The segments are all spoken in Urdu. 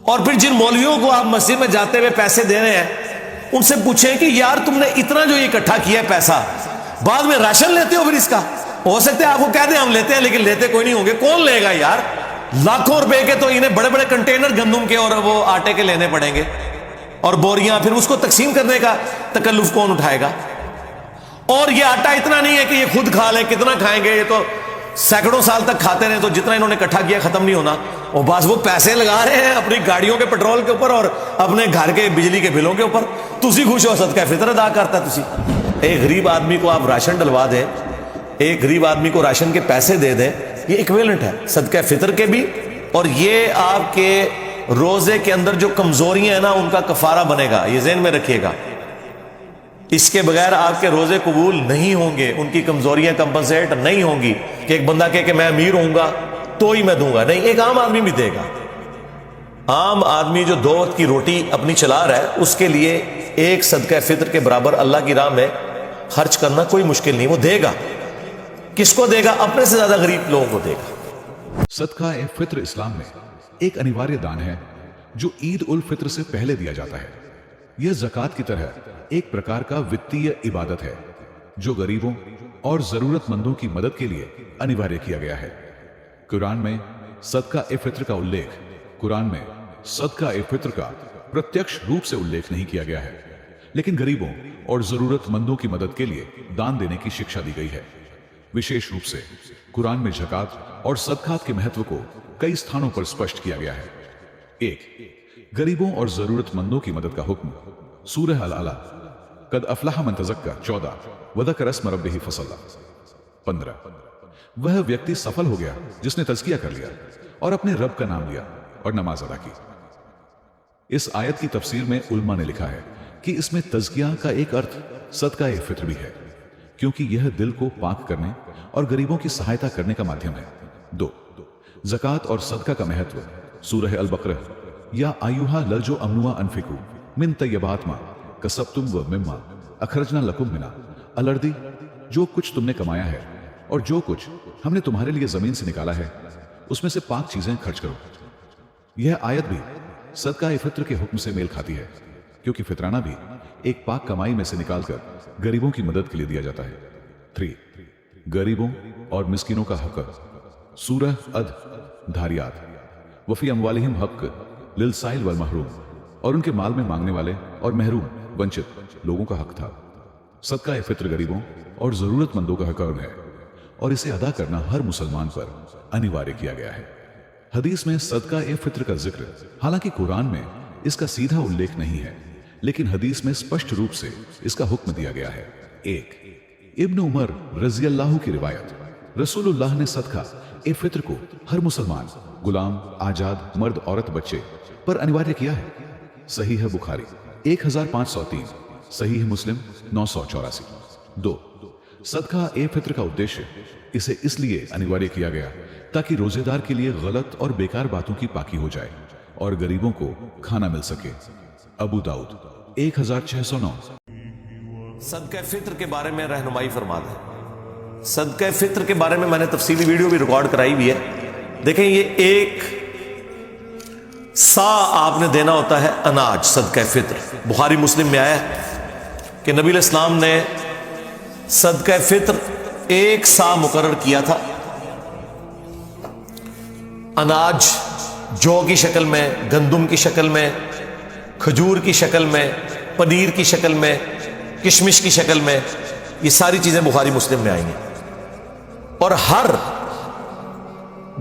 اور پھر جن مولویوں کو آپ مسجد میں جاتے ہوئے پیسے دے رہے ہیں ان سے پوچھیں کہ یار تم نے اتنا جو یہ اکٹھا کیا ہے پیسہ، بعد میں راشن لیتے ہو پھر اس کا؟ ہو سکتا ہے آپ کو کہہ دیں ہم لیتے ہیں لیکن لیتے کوئی نہیں ہوں گے. کون لے گا یار؟ لاکھوں روپے کے تو انہیں بڑے بڑے کنٹینر گندم کے اور وہ آٹے کے لینے پڑیں گے اور بوریاں، پھر اس کو تقسیم کرنے کا تکلف کون اٹھائے گا؟ اور یہ آٹا اتنا نہیں ہے کہ یہ خود کھا لیں، کتنا کھائیں گے؟ یہ تو سینکڑوں سال تک کھاتے رہے تو جتنا انہوں نے اکٹھا کیا ختم نہیں ہونا. اور بس وہ پیسے لگا رہے ہیں اپنی گاڑیوں کے پیٹرول کے اوپر اور اپنے گھر کے بجلی کے بلوں کے اوپر. تسی خوش ہو، صدقہ فطر ادا کرتا ہے. تسی ایک غریب آدمی کو آپ راشن ڈلوا دیں، ایک غریب آدمی کو راشن کے پیسے دے دیں، یہ ایکویلنٹ ہے صدقہ فطر کے بھی، اور یہ آپ کے روزے کے اندر جو کمزوریاں ہیں نا ان کا کفارہ بنے گا. یہ ذہن میں رکھیے گا، اس کے بغیر آپ کے روزے قبول نہیں ہوں گے. ان کی کمزوریاں کمپنسیٹ نہیں ہوں گی کہ ایک بندہ کہے کہ میں امیر ہوں گا تو ہی میں دوں گا. نہیں، ایک عام آدمی بھی دے گا. عام آدمی جو 2 وقت کی روٹی اپنی چلا رہا ہے اس کے لیے ایک صدقہ فطر کے برابر اللہ کی راہ میں خرچ کرنا کوئی مشکل نہیں. وہ دے گا. کس کو دے گا؟ اپنے سے زیادہ غریب لوگوں کو دے گا. صدقہ فطر اسلام میں ایک انیواریہ دان ہے جو عید الفطر سے پہلے دیا جاتا ہے. یہ زکوٰۃ کی طرح ایک پرکار کا وتیہ عبادت ہے جو غریبوں اور ضرورت مندوں کی مدد کے لیے انیواریہ کیا گیا ہے. قرآن میں صدقہ فطر کا الیکھ قرآن میں صدقہ فطر کا پرتیکش روپ سے الیکھ نہیں کیا گیا ہے، لیکن غریبوں اور ضرورت مندوں کی مدد کے لیے دان دینے کی شکشا دی گئی ہے. وشیش روپ سے قرآن میں زکوٰۃ اور صدقات کے مہتو کو کئی استھانوں پر سپشٹ کیا گیا ہے. 1. غریبوں اور ضرورت مندوں کی مدد کا حکم سورہ الاعلیٰ قد افلح من تزکا 14 وذکر اسم ربہ فصلی 15. وہ ویکتی سفل ہو گیا جس نے تزکیہ کر لیا اور اپنے رب کا نام لیا اور نماز ادا کی. اس آیت کی تفسیر میں علماء نے لکھا ہے کہ اس میں تزکیہ کا ایک ارتھ صدقہ فطر بھی ہے، کیونکہ یہ دل کو پاک کرنے اور غریبوں کی سہایتا کرنے کا مادھیم ہے. 2. زکوٰۃ اور صدقہ کا مہتو سورہ البقرہ یا ایھا لرجو امنوا انفقوا من طیبات ما کسبتم ومما اخرجنا لکم من الارض، جو کچھ تم نے کمایا ہے اور جو کچھ ہم نے تمہارے لیے زمین سے نکالا ہے اس میں سے پاک چیزیں خرچ کرو. یہ آیت بھی صدقہ فطر کے حکم سے میل کھاتی ہے، کیونکہ فطرانہ بھی ایک پاک کمائی میں سے نکال کر غریبوں کی مدد کے لیے دیا جاتا ہے. 3. غریبوں اور مسکینوں کا حق سورہ دھاریات وفی اموالہم حق للسائل والمحروم، اور ان کے مال میں مانگنے والے اور محروم ونچت لوگوں کا حق تھا. صدقہ فطر غریبوں اور ضرورت مندوں کا حق ہے اور اسے ادا کرنا ہر مسلمان پر انیواریہ کیا گیا ہے. حدیث میں صدقہ فطر کا ذکر حالانکہ قرآن میں اس کا سیدھا الیکھ نہیں ہے، لیکن حدیث میں اسپشٹ روپ سے اس کا حکم دیا گیا ہے. 1. ابن عمر رضی اللہ کی روایت، رسول اللہ نے صدقہ فطر کو ہر مسلمان غلام، آزاد، مرد، عورت، بچے پر انیواریہ کیا ہے. صحیح بخاری 1503، صحیح مسلم 984. 2. صدقہ فطر کا ادیشیہ اسے اس لیے انیواریہ کیا گیا تاکہ روزے دار کے لیے غلط اور بیکار باتوں کی پاکی ہو جائے اور غریبوں کو کھانا مل سکے. ابو داؤد 1609. صدقہ فطر کے بارے میں رہنمائی فرما دیں. صدقہ فطر کے بارے میں میں نے تفصیلی ویڈیو بھی ریکارڈ کرائی ہوئی ہے. دیکھیں، یہ 1 سا آپ نے دینا ہوتا ہے اناج. صدقہ فطر بخاری مسلم میں آیا ہے کہ نبی علیہ السلام نے صدقہ فطر 1 سا مقرر کیا تھا. اناج جو کی شکل میں، گندم کی شکل میں، کھجور کی شکل میں، پنیر کی شکل میں، کشمش کی شکل میں، یہ ساری چیزیں بخاری مسلم میں آئی ہیں. اور ہر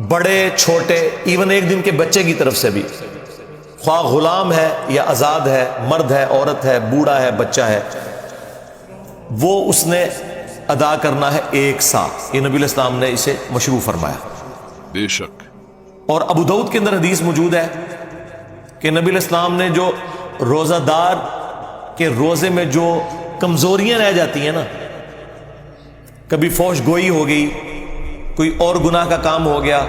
بڑے چھوٹے، ایون 1 دن کے بچے کی طرف سے بھی، خواہ غلام ہے یا آزاد ہے، مرد ہے، عورت ہے، بوڑھا ہے، بچہ ہے، وہ اس نے ادا کرنا ہے 1 سا. یہ نبی علیہ السلام نے اسے مشروع فرمایا. بے شک. اور ابو داؤد کے اندر حدیث موجود ہے کہ نبی علیہ السلام نے جو روزہ دار کے روزے میں جو کمزوریاں رہ جاتی ہیں نا، کبھی فوش گوئی ہو گئی، کوئی اور گناہ کا کام ہو گیا،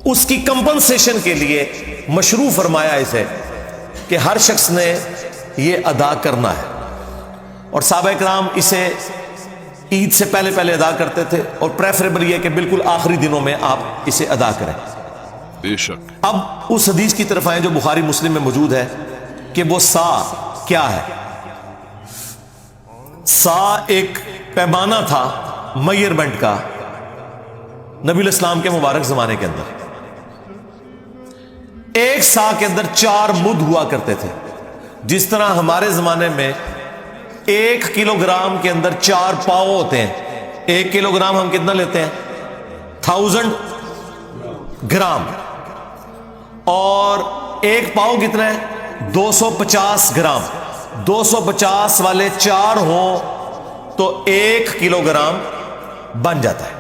اس کی کمپنسیشن کے لیے مشروع فرمایا اسے کہ ہر شخص نے یہ ادا کرنا ہے. اور صحابہ کرام اسے عید سے پہلے ادا کرتے تھے، اور پریفریبل یہ کہ بالکل آخری دنوں میں آپ اسے ادا کریں. بے شک اب اس حدیث کی طرف آئیں جو بخاری مسلم میں موجود ہے کہ وہ سا کیا ہے. سا ایک پیمانہ تھا میئرمنٹ کا نبی علیہ السلام کے مبارک زمانے کے اندر. ایک سا کے اندر 4 مد ہوا کرتے تھے. جس طرح ہمارے زمانے میں 1 کلو گرام کے اندر 4 پاؤ ہوتے ہیں. 1 کلو گرام ہم کتنا لیتے ہیں؟ 1000 گرام. اور 1 پاؤ کتنا ہے؟ 250 گرام. 250 والے 4 ہوں تو 1 کلو گرام بن جاتا ہے.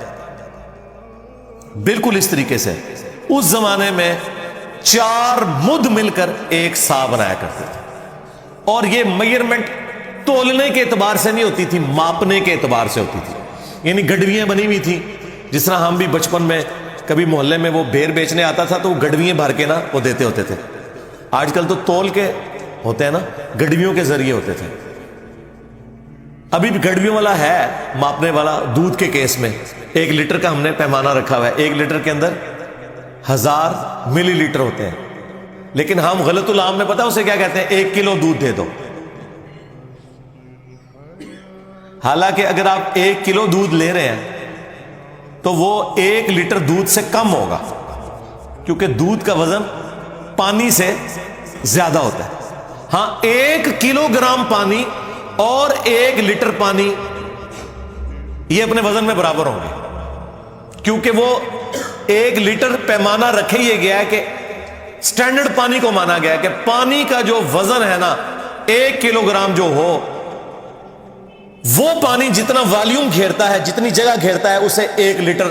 بالکل اس طریقے سے اس زمانے میں 4 مد مل کر ایک سا بنایا کرتے تھے. اور یہ میئرمنٹ تولنے کے اعتبار سے نہیں ہوتی تھی، ماپنے کے اعتبار سے ہوتی تھی. یعنی گڈویاں بنی ہوئی تھی. جس طرح ہم بھی بچپن میں کبھی محلے میں وہ بھیر بیچنے آتا تھا تو وہ گڈویاں بھر کے نا وہ دیتے ہوتے تھے. آج کل تو تول کے ہوتے ہیں نا، گڈویوں کے ذریعے ہوتے تھے. ابھی بھی گڈویوں والا ہے ماپنے والا. دودھ کے کیس میں 1 لیٹر کا ہم نے پیمانہ رکھا ہوا ہے. 1 لیٹر کے اندر 1000 ملی لیٹر ہوتے ہیں. لیکن ہم غلط العام میں پتا اسے کیا کہتے ہیں؟ 1 کلو دودھ دے دو. حالانکہ اگر آپ 1 کلو دودھ لے رہے ہیں تو وہ 1 لیٹر دودھ سے کم ہوگا، کیونکہ دودھ کا وزن پانی سے زیادہ ہوتا ہے. ہاں 1 کلو گرام پانی اور 1 لیٹر پانی یہ اپنے وزن میں برابر ہوں گے، کیونکہ وہ 1 لیٹر پیمانہ رکھے یہ گیا ہے کہ سٹینڈرڈ پانی کو مانا گیا ہے کہ پانی کا جو وزن ہے نا 1 کلو گرام جو ہو، وہ پانی جتنا والیوم گھیرتا ہے، جتنی جگہ گھیرتا ہے، اسے 1 لیٹر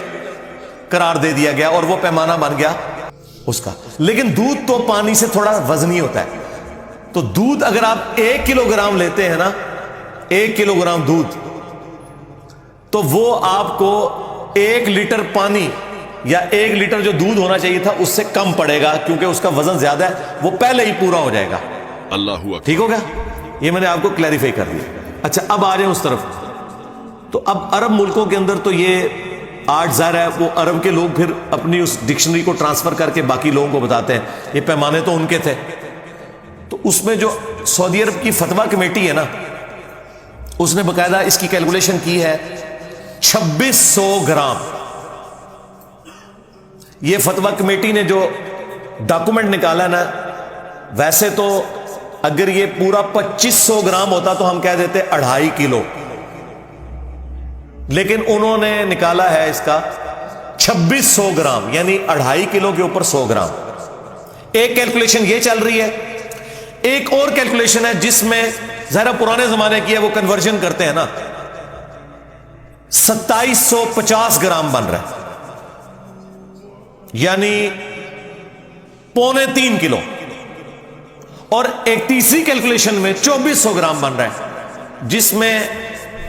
قرار دے دیا گیا اور وہ پیمانہ بن گیا اس کا. لیکن دودھ تو پانی سے تھوڑا وزنی ہوتا ہے. تو دودھ اگر آپ 1 کلو گرام لیتے ہیں نا، 1 کلو گرام دودھ، تو وہ آپ کو 1 لیٹر پانی یا 1 لیٹر جو دودھ ہونا چاہیے تھا اس سے کم پڑے گا، کیونکہ اس کا وزن زیادہ ہے. وہ پہلے ہی پورا ہو جائے گا. اللہ ہوا. ٹھیک ہو گیا؟ یہ میں نے آپ کو کلیریفائی کر دیا. اچھا اب آ جائیں اس طرف. تو اب عرب ملکوں کے اندر تو یہ آج ظاہر ہے وہ عرب کے لوگ پھر اپنی اس ڈکشنری کو ٹرانسفر کر کے باقی لوگوں کو بتاتے ہیں. یہ پیمانے تو ان کے تھے. تو اس میں جو سعودی عرب کی فتویٰ کمیٹی ہے نا، اس نے باقاعدہ اس کی کیلکولیشن کی ہے 2600 گرام. یہ فتویٰ کمیٹی نے جو ڈاکومنٹ نکالا نا، ویسے تو اگر یہ پورا 2500 گرام ہوتا تو ہم کہہ دیتے 2.5 کلو، لیکن انہوں نے نکالا ہے اس کا 2600 گرام، یعنی 2.5 کلو کے اوپر 100 گرام. ایک کیلکولیشن یہ چل رہی ہے. ایک اور کیلکولیشن ہے جس میں ذرا پرانے زمانے کی ہے، وہ کنورژن کرتے ہیں نا، 2750 گرام بن رہا ہے، یعنی 2.25 کلو. اور ایک تیسری کیلکولیشن میں 2400 گرام بن رہا ہے، جس میں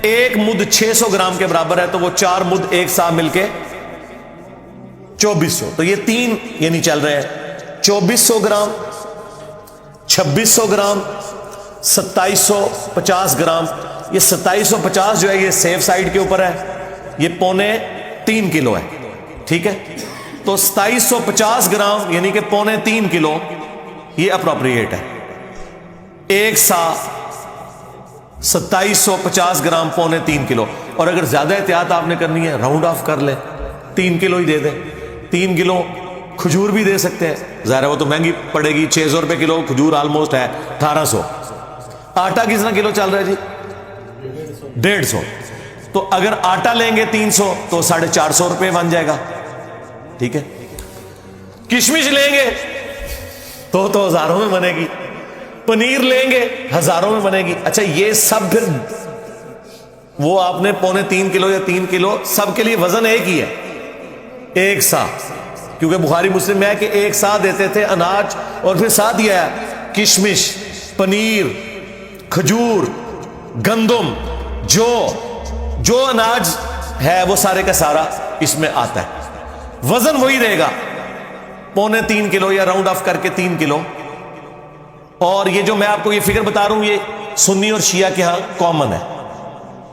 1 مد 600 گرام کے برابر ہے، تو وہ 4 مد ایک ساتھ مل کے 2400. تو یہ 3 یعنی چل رہے ہیں 2400 گرام، 2600 گرام، 2750 گرام. یہ 2750 جو ہے یہ سیف سائڈ کے اوپر ہے، یہ 2.25 کلو ہے. ٹھیک ہے؟ تو 2750 گرام یعنی کہ 2.25 کلو یہ اپروپریٹ ہے. ایک سا 2750 گرام 2.25 کلو. اور اگر زیادہ احتیاط آپ نے کرنی ہے راؤنڈ آف کر لیں، 3 کلو ہی دے دیں. 3 کلو کھجور بھی دے سکتے ہیں، ظاہر ہے وہ تو مہنگی پڑے گی، 600 روپے کلو کھجور آلموسٹ ہے 1800. آٹا کتنا کلو چل رہا ہے جی؟ 150. تو اگر آٹا لیں گے 300 تو 450 روپے بن جائے گا. ٹھیک ہے؟ کشمش لیں گے تو ہزاروں میں بنے گی. پنیر لیں گے ہزاروں میں بنے گی. اچھا یہ سب پھر وہ آپ نے 2.25 کلو یا 3 کلو، سب کے لیے وزن ایک ہی ہے، ایک سا. کیونکہ بخاری مسلم میں ہے کہ ایک سا دیتے تھے اناج، اور پھر ساتھ دیا ہے کشمش، پنیر، کھجور، گندم، جو اناج ہے وہ سارے کا سارا اس میں آتا ہے. وزن وہی رہے گا 2.25 کلو یا راؤنڈ آف کر کے 3 کلو. اور یہ جو میں آپ کو یہ فگر بتا رہا ہوں یہ سنی اور شیعہ کے ہاں کامن ہے.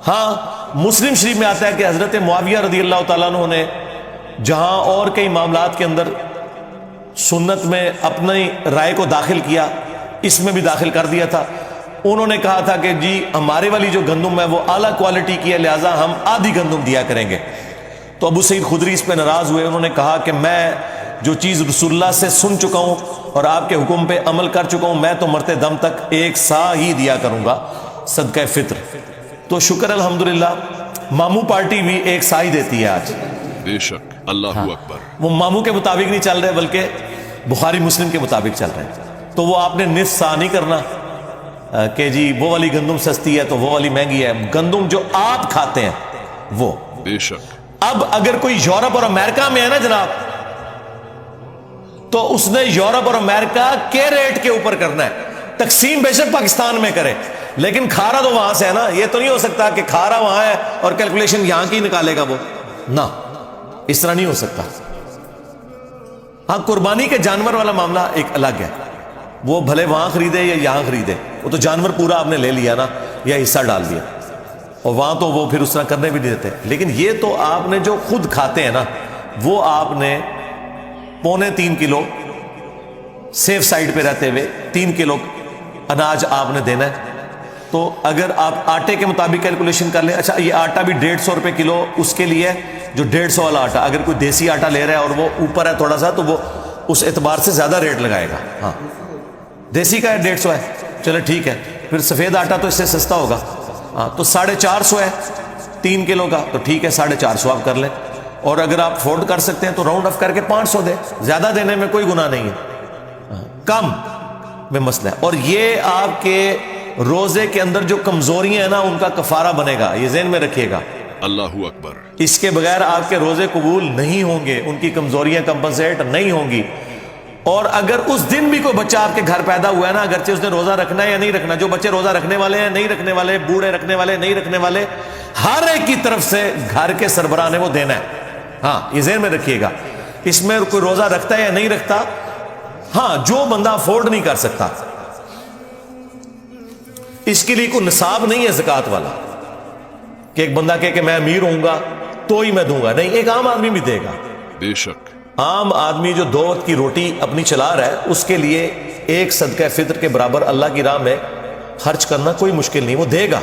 ہاں مسلم شریف میں آتا ہے کہ حضرت معاویہ رضی اللہ تعالیٰ عنہ نے جہاں اور کئی معاملات کے اندر سنت میں اپنی رائے کو داخل کیا، اس میں بھی داخل کر دیا تھا۔ انہوں نے کہا تھا کہ جی ہمارے والی جو گندم ہے وہ اعلیٰ کوالٹی کی ہے، لہٰذا ہم آدھی گندم دیا کریں گے۔ تو ابو سعید خدری اس پہ ناراض ہوئے، انہوں نے کہا کہ میں جو چیز رسول اللہ سے سن چکا ہوں اور آپ کے حکم پہ عمل کر چکا ہوں، میں تو مرتے دم تک ایک سا ہی دیا کروں گا صدقہ فطر۔ تو شکر الحمدللہ ماموں پارٹی بھی ایک سا ہی دیتی ہے آج۔ بے شک، اللہ اکبر۔ وہ ماموں کے مطابق نہیں چل رہے بلکہ بخاری مسلم کے مطابق چل رہے ہیں۔ تو وہ آپ نے نصف سا نہیں کرنا کہ جی وہ والی گندم سستی ہے تو وہ والی مہنگی ہے، گندم جو آپ کھاتے ہیں وہ۔ بے شک۔ اب اگر کوئی یورپ اور امریکہ میں ہے نا جناب، تو اس نے یورپ اور امریکہ کے ریٹ کے اوپر کرنا ہے، تقسیم بے شک پاکستان میں کرے لیکن کھارا تو وہاں سے ہے نا۔ یہ تو نہیں ہو سکتا کہ کھارا وہاں ہے اور کیلکولیشن یہاں کی نکالے گا وہ، نہ، اس طرح نہیں ہو سکتا۔ ہاں قربانی کے جانور والا معاملہ ایک الگ ہے، وہ بھلے وہاں خریدے یا یہاں خریدے، وہ تو جانور پورا آپ نے لے لیا نا یا حصہ ڈال دیا، اور وہاں تو وہ پھر اس طرح کرنے بھی نہیں دیتے۔ لیکن یہ تو آپ نے جو خود کھاتے ہیں نا، وہ آپ نے 3.25 کلو سیف سائڈ پہ رہتے ہوئے 3 کلو اناج آپ نے دینا ہے۔ تو اگر آپ آٹے کے مطابق کیلکولیشن کر لیں، اچھا یہ آٹا بھی 150 روپے کلو اس کے لیے ہے جو 150 والا آٹا، اگر کوئی دیسی آٹا لے رہا ہے اور وہ اوپر ہے تھوڑا سا تو وہ اس اعتبار سے زیادہ ریٹ لگائے گا۔ ہاں دیسی کا ہے 150 ہے، چلے ٹھیک ہے، پھر سفید آٹا تو اس سے سستا ہوگا، ہاں تو 450 ہے 3 کلو کا، تو ٹھیک ہے 450 آپ کر لیں، اور اگر آپ افورڈ کر سکتے ہیں تو راؤنڈ آف کر کے 500 دیں، زیادہ دینے میں کوئی گناہ نہیں ہے، کم میں مسئلہ ہے۔ اور یہ آپ کے روزے کے اندر جو کمزوریاں ہیں نا ان کا کفارہ بنے گا، یہ ذہن میں رکھیے گا۔ اللہ اکبر۔ اس کے بغیر آپ کے روزے قبول نہیں ہوں گے، ان کی کمزوریاں کمپنسیٹ نہیں ہوں گی۔ اور اگر اس دن بھی کوئی بچہ آپ کے گھر پیدا ہوا ہے نا، اگرچہ اس نے روزہ رکھنا ہے یا نہیں رکھنا، جو بچے روزہ رکھنے والے ہیں نہیں رکھنے والے، بوڑھے رکھنے والے نہیں رکھنے والے، ہر ایک کی طرف سے گھر کے سربراہ نے وہ دینا ہے۔ ہاں یہ ذہن میں رکھیے گا، اس میں کوئی روزہ رکھتا ہے یا نہیں رکھتا، ہاں جو بندہ افورڈ نہیں کر سکتا اس کے لیے کوئی نصاب نہیں ہے زکوٰۃ والا کہ ایک بندہ کہے کہ میں امیر ہوں گا تو ہی میں دوں گا، نہیں، ایک عام آدمی بھی دے گا۔ بے شک۔ عام آدمی جو 2 وقت کی روٹی اپنی چلا رہا ہے اس کے لیے ایک صدقہ فطر کے برابر اللہ کی راہ میں خرچ کرنا کوئی مشکل نہیں، وہ دے گا۔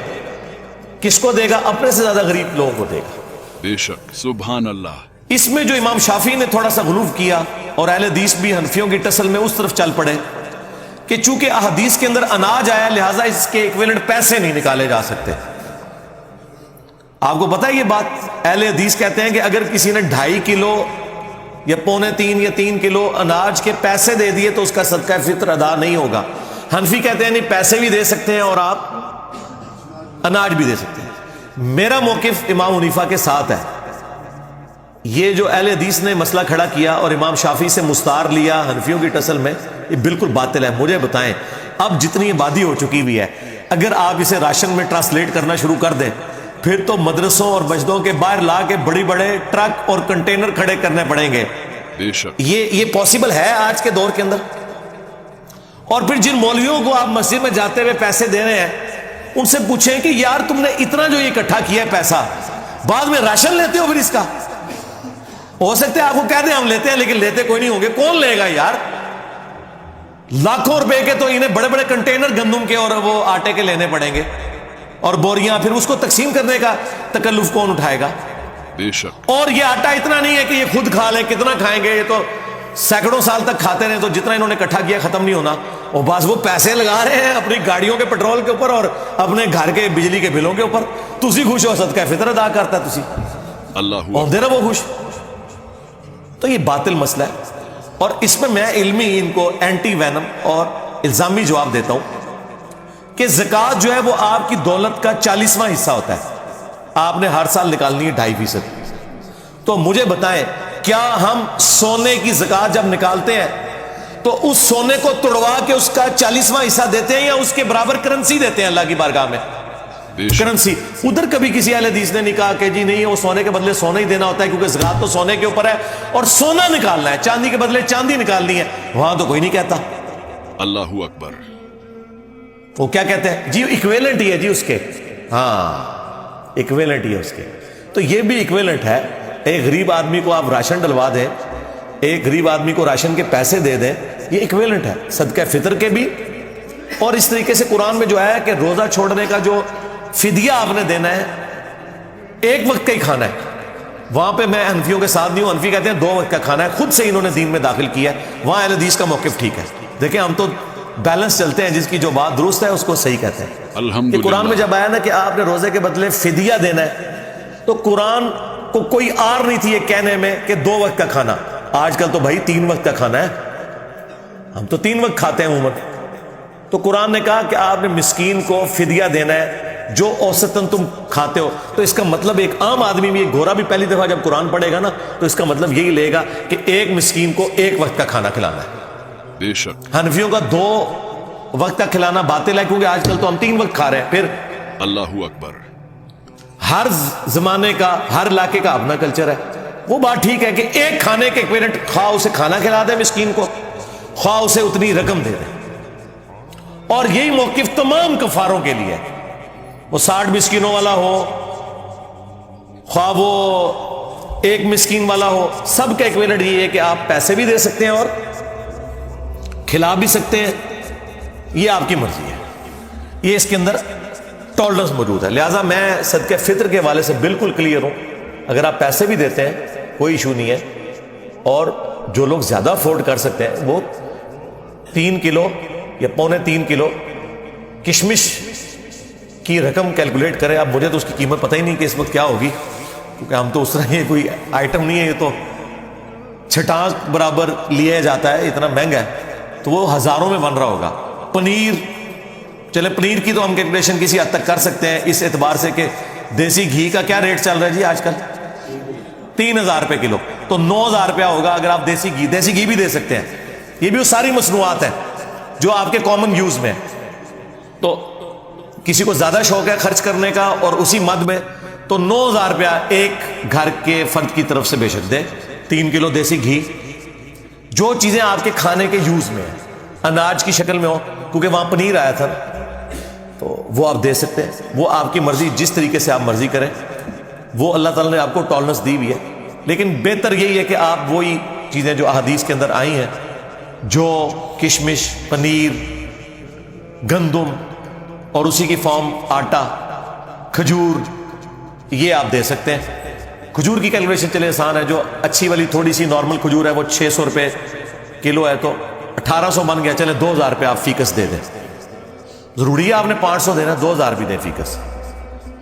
کس کو دے گا؟ اپنے سے زیادہ غریب لوگوں کو دے گا۔ بے شک، سبحان اللہ۔ اس میں جو امام شافعی نے تھوڑا سا غلو کیا اور اہل حدیث بھی حنفیوں کی ٹسل میں اس طرف چل پڑے کہ چونکہ احادیث کے اندر اناج آیا لہٰذا اس کے ایکویلنٹ پیسے نہیں نکالے جا سکتے۔ آپ کو پتہ ہے یہ بات، اہل حدیث کہتے ہیں کہ اگر کسی نے 2.5 کلو یا 2.25 یا 3 کلو اناج کے پیسے دے دیے تو اس کا صدقہ فطر ادا نہیں ہوگا۔ حنفی کہتے ہیں نہیں، پیسے بھی دے سکتے ہیں اور آپ اناج بھی دے سکتے ہیں۔ میرا موقف امام حنیفہ کے ساتھ ہے۔ یہ جو اہل حدیث نے مسئلہ کھڑا کیا اور امام شافعی سے مستعار لیا حنفیوں کی ٹسل میں، یہ بالکل باطل ہے۔ مجھے بتائیں، اب جتنی آبادی ہو چکی ہوئی ہے، اگر آپ اسے راشن میں ٹرانسلیٹ کرنا شروع کر دیں پھر تو مدرسوں اور مسجدوں کے باہر لا کے بڑے بڑے ٹرک اور کنٹینر کھڑے کرنے پڑیں گے۔ بے شک۔ یہ پاسبل ہے آج کے دور کے اندر؟ اور پھر جن مولویوں کو آپ مسجد میں جاتے ہوئے پیسے دے رہے ہیں ان سے پوچھیں کہ یار تم نے اتنا جو اکٹھا کیا ہے پیسہ، بعد میں راشن لیتے ہو پھر اس کا؟ ہو سکتا ہے آپ کو کہہ دیں ہم لیتے ہیں لیکن لیتے کوئی نہیں ہوں گے، کون لے گا یار؟ لاکھوں روپے کے تو انہیں بڑے بڑے کنٹینر گندم کے اور وہ آٹے کے لینے پڑیں گے اور بوریاں، پھر اس کو تقسیم کرنے کا تکلف کون اٹھائے گا؟ بے شک۔ اور یہ آٹا اتنا نہیں ہے کہ یہ خود کھا لیں، کتنا کھائیں گے؟ یہ تو سینکڑوں سال تک کھاتے رہے تو جتنا انہوں نے اکٹھا کیا ختم نہیں ہونا۔ اور بس وہ پیسے لگا رہے ہیں اپنی گاڑیوں کے پیٹرول کے اوپر اور اپنے گھر کے بجلی کے بلوں کے اوپر، تسی خوش ہو، صدقہ فطر ادا کرتا ہے تسی، اللہ ہوندے رہو خوش۔ تو یہ باطل مسئلہ ہے، اور اس میں میں علمی ان کو اینٹی وینم اور الزامی جواب دیتا ہوں کہ زکوٰۃ جو ہے وہ آپ کی دولت کا 40واں حصہ ہوتا ہے، آپ نے ہر سال نکالنی ہے 2.5%۔ تو مجھے بتائیں، کیا ہم سونے کی زکوٰۃ جب نکالتے ہیں تو اس سونے کو توڑوا کے اس کا 40واں حصہ دیتے ہیں یا اس کے برابر کرنسی دیتے ہیں اللہ کی بارگاہ میں؟ کرنسی۔ ادھر کبھی کسی اہل حدیث نے نہیں کہا کہ جی نہیں، وہ سونے کے بدلے سونا ہی دینا ہوتا ہے کیونکہ زکوٰۃ تو سونے کے اوپر ہے اور سونا نکالنا ہے، چاندی کے بدلے چاندی نکالنی ہے، وہاں تو کوئی نہیں کہتا۔ اللہ اکبر۔ وہ کیا کہتے ہیں جی؟ ایکویلنٹ ہی ہے جی اس کے، ہاں ایکویلنٹ ہی ہے اس کے۔ تو یہ بھی ایکویلنٹ ہے، ایک غریب آدمی کو آپ راشن ڈلوا دیں ایک غریب آدمی کو راشن کے پیسے دے دیں، یہ ایکویلنٹ ہے صدقہ فطر کے بھی. اور اس طریقے سے قرآن میں جو ہے کہ روزہ چھوڑنے کا جو فدیہ آپ نے دینا ہے ایک وقت کا ہی کھانا ہے. وہاں پہ میں حنفیوں کے ساتھ نہیں ہوں، حنفی کہتے ہیں 2 وقت کا کھانا ہے، خود سے انہوں نے دین میں داخل کیا ہے. وہاں اہل حدیث کا موقف ٹھیک ہے. دیکھیں ہم تو بیلنس چلتے ہیں، جس کی جو بات درست ہے اس کو صحیح کہتے ہیں. کہ الحمدللہ. قرآن میں جب آیا نا کہ آپ نے روزے کے بدلے فدیہ دینا ہے، تو قرآن کو کوئی آر نہیں تھی یہ کہنے میں کہ 2 وقت کا کھانا. آج کل تو بھائی 3 وقت کا کھانا ہے، ہم تو 3 وقت کھاتے ہیں عموماً. تو قرآن نے کہا کہ آپ نے مسکین کو فدیہ دینا ہے جو اوسطاً تم کھاتے ہو. تو اس کا مطلب ایک عام آدمی بھی، ایک گورا بھی پہلی دفعہ جب قرآن پڑھے گا نا تو اس کا مطلب یہی لے گا کہ ایک مسکین کو 1 وقت کا کھانا کھلانا ہے. بے شک. حنفیوں کا 2 وقت کا کھلانا باطل ہے، کیونکہ آج کل تو ہم 3 وقت کھا رہے ہیں. پھر اللہ اکبر. ہر زمانے کا، ہر علاقے کا اپنا کلچر ہے. وہ بات ٹھیک ہے کہ ایک کھانے کے ایکویلنٹ، خواہ اسے کھانا کھلا دے مسکین کو، خواہ اسے اتنی رقم دے دے. اور یہی موقف تمام کفاروں کے لیے ہے، وہ 60 مسکینوں والا ہو، خواہ وہ 1 مسکین والا ہو، سب کا ایکویلنٹ یہ ہے کہ آپ پیسے بھی دے سکتے ہیں اور کھلا بھی سکتے ہیں. یہ آپ کی مرضی ہے، یہ اس کے اندر ٹالرنس موجود ہے. لہٰذا میں صدقہ فطر کے حوالے سے بالکل کلیئر ہوں. اگر آپ پیسے بھی دیتے ہیں کوئی ایشو نہیں ہے. اور جو لوگ زیادہ افورڈ کر سکتے ہیں وہ 3 کلو یا 2.25 کلو کشمش کی رقم کیلکولیٹ کرے. اب مجھے تو اس کی قیمت پتہ ہی نہیں کہ اس وقت کیا ہوگی، کیونکہ ہم تو اس طرح یہ کوئی آئٹم نہیں ہے، یہ تو چھٹانک برابر لیا جاتا ہے، اتنا مہنگا ہے. تو وہ ہزاروں میں بن رہا ہوگا. پنیر، چلے پنیر کی تو ہم کیلکولیشن کسی حد تک کر سکتے ہیں اس اعتبار سے کہ دیسی گھی کا کیا ریٹ چل رہا ہے جی آج کل، 3000 روپے کلو. تو 9000 روپیہ ہوگا اگر آپ دیسی گھی بھی دے سکتے ہیں. یہ بھی وہ ساری مصنوعات ہیں جو آپ کے کامن یوز میں. تو کسی کو زیادہ شوق ہے خرچ کرنے کا اور اسی مد میں، تو 9000 روپیہ ایک گھر کے فرد کی طرف سے بے شک دے. 3 کلو دیسی گھی، جو چیزیں آپ کے کھانے کے یوز میں ہیں، اناج کی شکل میں ہو، کیونکہ وہاں پنیر آیا تھا تو وہ آپ دے سکتے ہیں. وہ آپ کی مرضی، جس طریقے سے آپ مرضی کریں. وہ اللہ تعالیٰ نے آپ کو ٹالرنس دی ہوئی ہے. لیکن بہتر یہی ہے کہ آپ وہی چیزیں جو احادیث کے اندر آئی ہیں، جو کشمش، پنیر، گندم اور اسی کی فارم آٹا، کھجور، یہ آپ دے سکتے ہیں. کھجور کی کیلکولیشن چلے آسان ہے. جو اچھی والی تھوڑی سی نارمل کھجور ہے وہ 600 روپے کلو ہے، تو 1800 بن گیا. چلے 2000 روپے آپ فیکس دے دیں. ضروری ہے آپ نے 500 دینا، 2000 بھی دیں فیکس.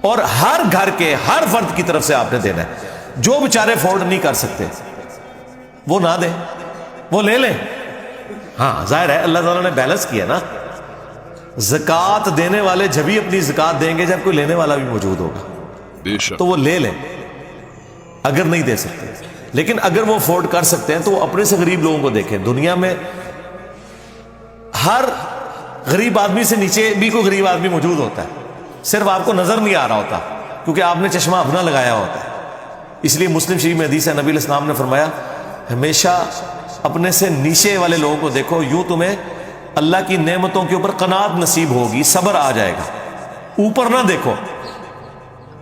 اور ہر گھر کے ہر فرد کی طرف سے آپ نے دینا ہے. جو بیچارے افورڈ نہیں کر سکتے وہ نہ دیں، وہ لے لیں. ہاں ظاہر ہے اللہ تعالیٰ نے بیلنس کیا نا. زکوٰۃ دینے والے جبھی اپنی زکوٰۃ دیں گے جب کوئی لینے والا بھی موجود ہوگا، بے شک. تو وہ لے لیں اگر نہیں دے سکتے. لیکن اگر وہ افورڈ کر سکتے ہیں تو وہ اپنے سے غریب لوگوں کو دیکھیں. دنیا میں ہر غریب آدمی سے نیچے بھی کوئی غریب آدمی موجود ہوتا ہے، صرف آپ کو نظر نہیں آ رہا ہوتا کیونکہ آپ نے چشمہ اپنا لگایا ہوتا ہے. اس لیے مسلم شریف میں حدیث ہے، نبی علیہ السلام نے فرمایا ہمیشہ اپنے سے نیچے والے لوگوں کو دیکھو، یوں تمہیں اللہ کی نعمتوں کے اوپر قناعت نصیب ہوگی، صبر آ جائے گا. اوپر نہ دیکھو،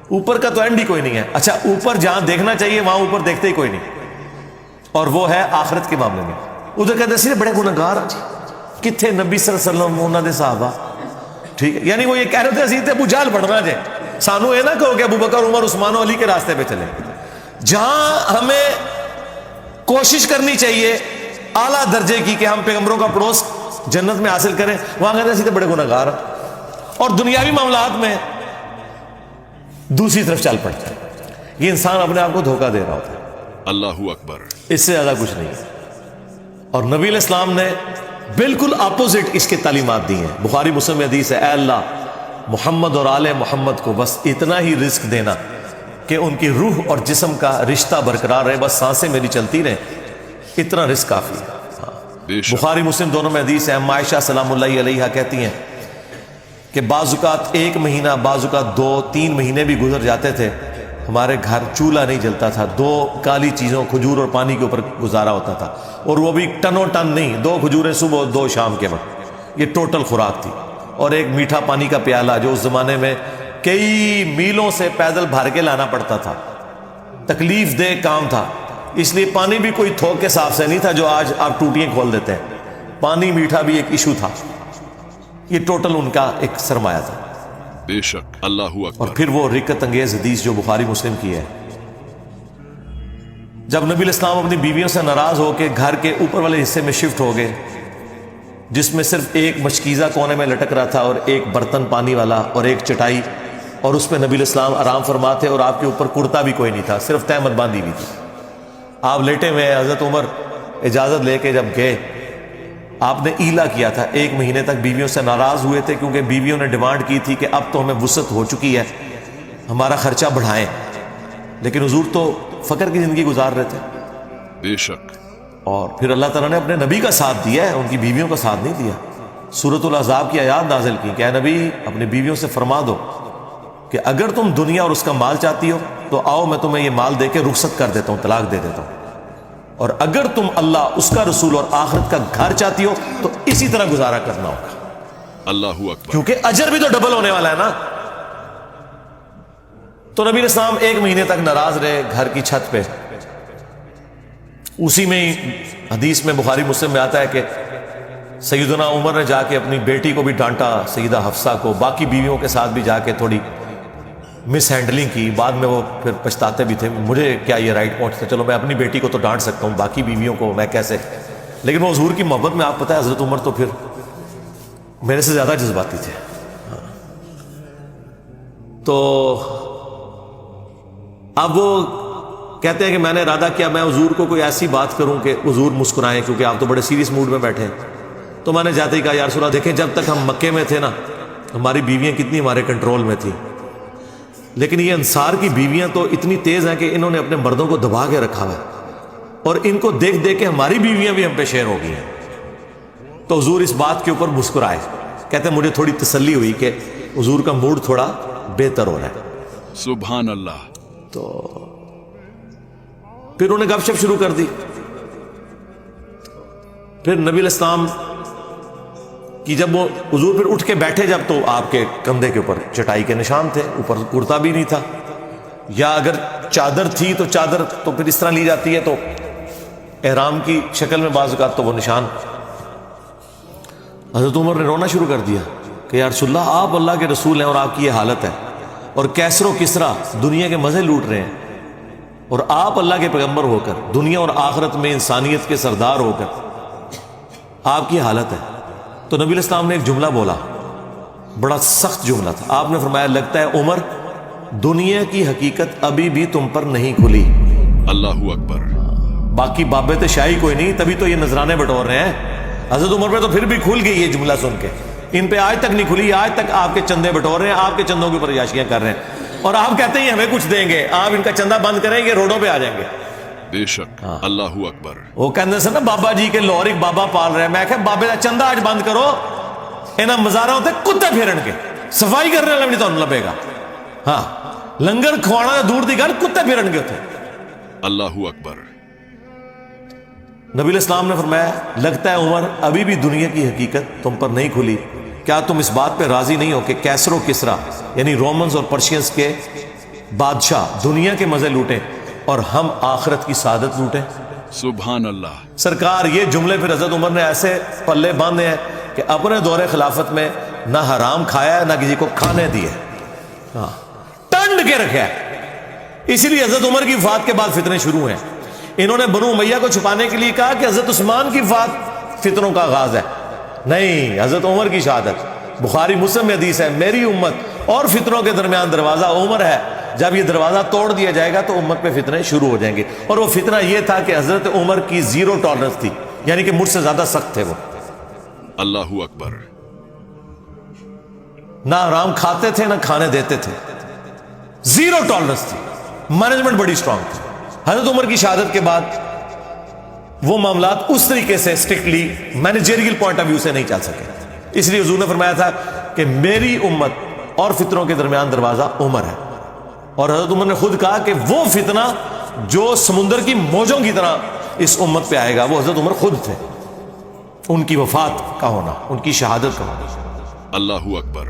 اوپر کا تو اینڈ ہی کوئی نہیں ہے. اچھا اوپر جہاں دیکھنا چاہیے وہاں اوپر دیکھتے ہی کوئی نہیں، اور وہ ہے آخرت کے معاملے میں. ادھر کہتے ہیں بڑے گنہگار کتنے نبی صلی اللہ علیہ وسلم انہوں نے صحابہ، ٹھیک ہے. یعنی وہ یہ کہہ رہے تھے اسی ابو جہل بڑھنا جائے، سانو یہ نہ کہو کہ ابو بکر، عمر، عثمان و علی کے راستے پہ چلے. جہاں ہمیں کوشش کرنی چاہیے اعلیٰ درجے کی کہ ہم پیغمبروں کا پڑوس جنت میں حاصل کریں، وہاں کہتے ہیں اسی بڑے گنہگار. اور دنیاوی معاملات میں دوسری طرف چل پڑتا ہے. یہ انسان اپنے آپ کو دھوکہ دے رہا ہوتا ہے. اللہ اکبر. اس سے زیادہ کچھ نہیں ہے. اور نبی علیہ السلام نے بالکل اپوزٹ اس کے تعلیمات دی ہیں. بخاری مسلم میں حدیث ہے، اے اللہ محمد اور آل محمد کو بس اتنا ہی رزق دینا کہ ان کی روح اور جسم کا رشتہ برقرار رہے، بس سانسیں میری چلتی رہیں، اتنا رزق کافی ہے. بے شک. بخاری مسلم دونوں میں حدیث ہے. عائشہ سلام اللہ علیہا کہتی ہیں کہ بعض اوقات 1 مہینہ، بعض اوقات 2-3 مہینے بھی گزر جاتے تھے، ہمارے گھر چولہا نہیں جلتا تھا. 2 کالی چیزوں، کھجور اور پانی کے اوپر گزارا ہوتا تھا. اور وہ بھی ٹنوں ٹن نہیں، 2 کھجوریں صبح اور 2 شام کے وقت. یہ ٹوٹل خوراک تھی. اور ایک میٹھا پانی کا پیالہ جو اس زمانے میں کئی میلوں سے پیدل بھر کے لانا پڑتا تھا، تکلیف دہ کام تھا. اس لیے پانی بھی کوئی تھوک کے حساب سے نہیں تھا جو آج آپ ٹوٹیاں کھول دیتے ہیں. پانی میٹھا بھی ایک ایشو تھا. یہ ٹوٹل ان کا ایک سرمایہ تھا. بے شک. اللہ اور اکبر. پھر وہ رکت انگیز حدیث جو بخاری مسلم کی ہے, جب نبی الاسلام اپنی بیویوں سے ناراض ہو کے گھر کے اوپر والے حصے میں شفٹ ہو گئے, جس میں صرف ایک مشکیزہ کونے میں لٹک رہا تھا اور ایک برتن پانی والا اور ایک چٹائی, اور اس پہ نبی الاسلام آرام فرماتے, اور آپ کے اوپر کرتا بھی کوئی نہیں تھا, صرف تہمت باندھی ہوئی تھی. آپ لیٹے ہوئے. حضرت عمر اجازت لے کے جب گئے, آپ نے ایلا کیا تھا, 1 مہینے تک بیویوں سے ناراض ہوئے تھے کیونکہ بیویوں نے ڈیمانڈ کی تھی کہ اب تو ہمیں وسعت ہو چکی ہے, ہمارا خرچہ بڑھائیں. لیکن حضور تو فقر کی زندگی گزار رہے تھے. بے شک. اور پھر اللہ تعالیٰ نے اپنے نبی کا ساتھ دیا ہے, ان کی بیویوں کا ساتھ نہیں دیا. سورۃ الاحزاب کی آیات نازل کی کہ اے نبی اپنی بیویوں سے فرما دو کہ اگر تم دنیا اور اس کا مال چاہتی ہو تو آؤ میں تمہیں یہ مال دے کے رخصت کر دیتا ہوں, طلاق دے دیتا ہوں, اور اگر تم اللہ, اس کا رسول اور آخرت کا گھر چاہتی ہو تو اسی طرح گزارا کرنا ہوگا, اللہ اکبر. کیونکہ اجر بھی تو ڈبل ہونے والا ہے نا. تو نبی اسلام 1 مہینے تک ناراض رہے گھر کی چھت پہ. اسی میں ہی حدیث میں بخاری مسلم میں آتا ہے کہ سیدنا عمر نے جا کے اپنی بیٹی کو بھی ڈانٹا, سیدہ حفصہ کو, باقی بیویوں کے ساتھ بھی جا کے تھوڑی مس ہینڈلنگ کی. بعد میں وہ پھر پچھتاتے بھی تھے, مجھے کیا یہ رائٹ پہنچتا, چلو میں اپنی بیٹی کو تو ڈانٹ سکتا ہوں, باقی بیویوں کو میں کیسے. لیکن وہ حضور کی محبت میں آپ پتہ ہے حضرت عمر تو پھر میرے سے زیادہ جذباتی تھے. تو اب وہ کہتے ہیں کہ میں نے ارادہ کیا میں حضور کو کوئی ایسی بات کروں کہ حضور مسکرائیں, کیونکہ آپ تو بڑے سیریس موڈ میں بیٹھے ہیں. تو میں نے جاتے ہی کہا یا رسول اللہ دیکھیں جب تک ہم مکے میں تھے نا ہماری بیویاں کتنی ہمارے کنٹرول میں تھیں, لیکن یہ انصار کی بیویاں تو اتنی تیز ہیں کہ انہوں نے اپنے مردوں کو دبا کے رکھا ہوا ہے, اور ان کو دیکھ دیکھ کے ہماری بیویاں بھی ہم پہ شیر ہو گئی ہیں. تو حضور اس بات کے اوپر مسکرائے. کہتے ہیں مجھے تھوڑی تسلی ہوئی کہ حضور کا موڈ تھوڑا بہتر ہو رہا ہے. سبحان اللہ. تو پھر انہوں نے گپ شپ شروع کر دی. پھر نبی الاسلام کی جب وہ حضور پھر اٹھ کے بیٹھے جب, تو آپ کے کندھے کے اوپر چٹائی کے نشان تھے, اوپر کرتا بھی نہیں تھا, یا اگر چادر تھی تو چادر تو پھر اس طرح لی جاتی ہے تو احرام کی شکل میں بعض اوقات تو وہ نشان. حضرت عمر نے رونا شروع کر دیا کہ یا رسول اللہ آپ اللہ کے رسول ہیں اور آپ کی یہ حالت ہے, اور کیسر و کسرا دنیا کے مزے لوٹ رہے ہیں, اور آپ اللہ کے پیغمبر ہو کر دنیا اور آخرت میں انسانیت کے سردار ہو کر آپ کی حالت ہے. تو نبی الاسلام نے ایک جملہ بولا, بڑا سخت جملہ تھا. آپ نے فرمایا لگتا ہے عمر دنیا کی حقیقت ابھی بھی تم پر نہیں کھلی. اللہ اکبر. باقی بابت شاہی کوئی نہیں, تبھی تو یہ نذرانے بٹور رہے ہیں. حضرت عمر پہ تو پھر بھی کھل گئی یہ جملہ سن کے, ان پہ آج تک نہیں کھلی. آج تک آپ کے چندے بٹور رہے ہیں, آپ کے چندوں کے اوپر عیاشیاں کر رہے ہیں, اور آپ کہتے ہیں ہمیں کچھ دیں گے, آپ ان کا چندہ بند کریں گے روڈوں پہ آ جائیں گے. بے شک. اللہ اکبر. وہ کہنے سے نا بابا جی کے لورک بابا پال رہے ہیں. میں کہ بابے کا چندہ آج بند کرو, انہاں مزارہ ہوتے کتے پھیرن کے, صفائی کرنے والا بھی تو لبے گا. ہاں لنگر کھوانا دور دی گل, کتے پھیرن کے ہوتے. اللہ اکبر. نبی الاسلام نے فرمایا لگتا ہے عمر ابھی بھی دنیا کی حقیقت تم پر نہیں کھلی. کیا تم اس بات پہ راضی نہیں ہو کہ کیسر و کسرا یعنی رومنز اور پرشینز کے بادشاہ دنیا کے مزے لوٹیں اور ہم آخرت کی سعادت لوٹیں. سبحان اللہ. سرکار یہ جملے پھر حضرت عمر نے ایسے پلے باندھے ہیں کہ اپنے دور خلافت میں نہ حرام کھایا ہے نہ کسی کو کھانے دیے, ہاں ٹنڈ کے رکھا ہے. اسی لیے حضرت عمر کی وفات کے بعد فتنے شروع ہیں. انہوں نے بنو امیہ کو چھپانے کے لیے کہا کہ حضرت عثمان کی وفات فتنوں کا آغاز ہے. نہیں, حضرت عمر کی شہادت. بخاری مسلم میں حدیث ہے میری امت اور فتنوں کے درمیان دروازہ عمر ہے, جب یہ دروازہ توڑ دیا جائے گا تو امت پہ فتنے شروع ہو جائیں گے. اور وہ فتنہ یہ تھا کہ حضرت عمر کی 0 ٹالرنس تھی, یعنی کہ مجھ سے زیادہ سخت تھے وہ. اللہ اکبر. نہ حرام کھاتے تھے نہ کھانے دیتے تھے, 0 ٹالرنس تھی. مینجمنٹ بڑی اسٹرانگ تھی. حضرت عمر کی شہادت کے بعد وہ معاملات اس طریقے سے strictly managerial point of view سے نہیں چل سکے. اس لیے حضور نے فرمایا تھا کہ میری امت اور فتنوں کے درمیان دروازہ عمر ہے. اور حضرت عمر نے خود کہا کہ وہ فتنہ جو سمندر کی موجوں کی طرح اس امت پہ آئے گا وہ حضرت عمر خود تھے. ان کی وفات کا ہونا, ان کی شہادت کا ہونا. اللہ اکبر.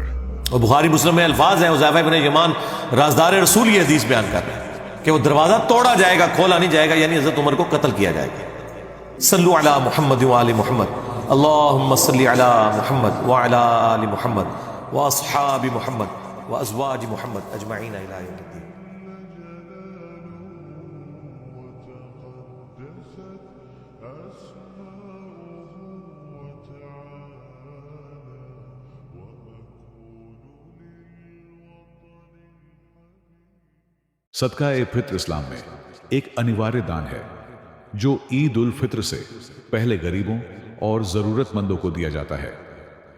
اور بخاری مسلم میں الفاظ ہیں, حذیفہ بن یمان رازدار رسول یہ حدیث بیان کر رہے ہیں کہ وہ دروازہ توڑا جائے گا، کھولا نہیں جائے گا، یعنی حضرت عمر کو قتل کیا جائے گا. صلو علی محمد وآل محمد، اللہم صلی علی محمد وعلی آل محمد واصحاب محمد وازواج محمد اجمعین الی یوم الدین. صدقہ فطر اسلام میں ایک انوارے دان ہے جو عید الفطر سے پہلے غریبوں اور ضرورت مندوں کو دیا جاتا ہے.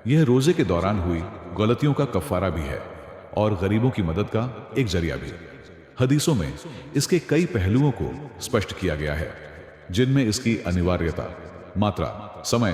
یہ روزے کے دوران ہوئی غلطیوں کا کفارہ بھی ہے اور غریبوں کی مدد کا ایک ذریعہ بھی. حدیثوں میں اس کے کئی پہلوؤں کو سپشٹ کیا گیا ہے جن میں اس کی انواریتا، ماترا، سمے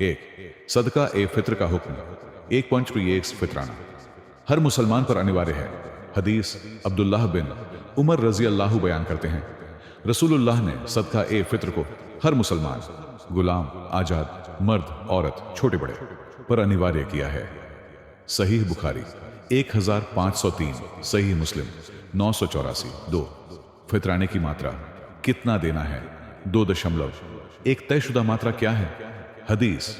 ایک، صدقہ فطر کا حکم 1.3x فطرانہ ہر مسلمان پر انوارے ہے. حدیث عبداللہ بن عمر رضی اللہ بیان کرتے ہیں، رسول اللہ نے صدقہ فطر کو ہر مسلمان، غلام، آزاد، مرد، عورت، چھوٹے بڑے پر انوارے کیا ہے. صحیح بخاری 1503، صحیح مسلم 984. 2. فطرانے کی ماترا کتنا دینا ہے؟ 2. ایک طے شدہ ماترا کیا ہے؟ حدیث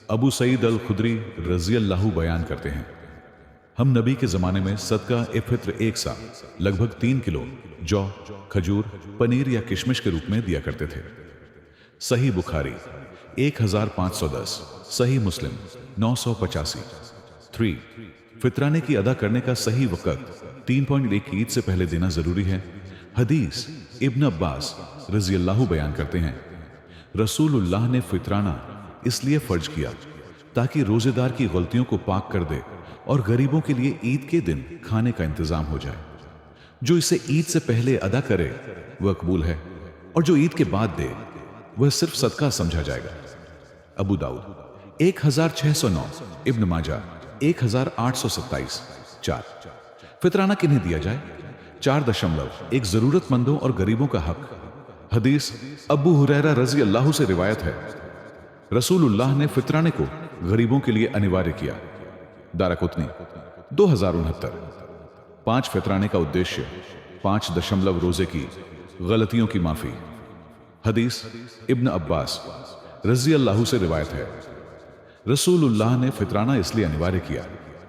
ابو سعید الخدری رضی اللہ بیان کرتے ہیں، ہم نبی کے زمانے میں صدقہ فطر ایک سا لگ بھگ 3 کلو جو، کھجور، پنیر یا کشمش کے روپ میں دیا کرتے تھے. صحیح بخاری 1510، صحیح مسلم 985. 3. فطرانے کی ادا کرنے کا صحیح وقت 3.1 عید سے پہلے دینا ضروری ہے. حدیث ابن عباس رضی اللہ بیان کرتے ہیں، رسول اللہ نے فطرانہ اس لیے فرض کیا تاکہ روزے دار کی غلطیوں کو پاک کر دے اور غریبوں کے لیے عید کے دن کھانے کا انتظام ہو جائے. جو اسے عید سے پہلے ادا کرے وہ مقبول ہے، اور جو عید کے بعد دے وہ صرف صدقہ سمجھا جائے گا. ابو داؤد 1609، ابن ماجہ 1827. 4. فطرانہ کنہیں دیا جائے؟ 4. ایک ضرورت مندوں اور غریبوں کا حق. حدیث ابو ہریرہ رضی اللہ سے روایت ہے، رسول اللہ نے فطرانے کو غریبوں کے لیے انوارے کیا. دارقطنی 2069. 5 فطرانے کا ادیشیہ 5 روزے کی غلطیوں کی معافی. حدیث ابن عباس رضی اللہ سے روایت ہے، رسول اللہ نے فطرانہ اس لیے انوارے کیا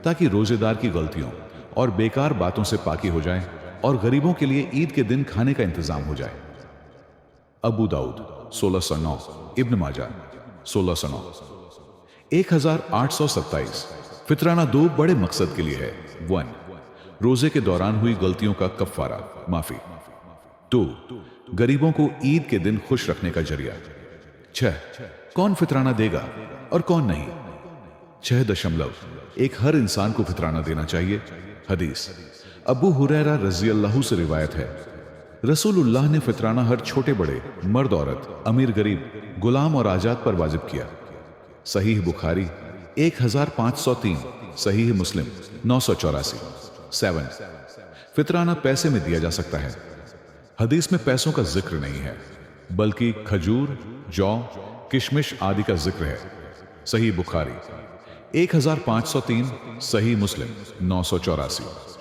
تاکہ روزے دار کی غلطیوں اور بیکار باتوں سے پاکی ہو جائے اور غریبوں کے لیے عید کے دن کھانے کا انتظام ہو جائے. ابو داؤد 1609، ابن ماجہ 1609. 1827. فطرانہ 2 بڑے مقصد کے لیے ہے. 1. روزے کے دوران ہوئی غلطیوں کا کفارہ، معافی. 2. غریبوں کو عید کے دن خوش رکھنے کا ذریعہ. 6. کون فطرانہ دے گا اور کون نہیں؟ 6. ایک ہر انسان کو فطرانہ دینا چاہیے. حدیث ابو ہریرہ رضی اللہ سے روایت ہے، رسول اللہ نے فطرانہ ہر چھوٹے بڑے، مرد عورت، امیر غریب، غلام اور آزاد پر واجب کیا. صحیح بخاری 1503، صحیح مسلم 984. 7. فطرانہ پیسے میں دیا جا سکتا ہے. حدیث میں پیسوں کا ذکر نہیں ہے بلکہ کھجور، جو، کشمش آدی کا ذکر ہے. صحیح بخاری 1503، صحیح مسلم 984.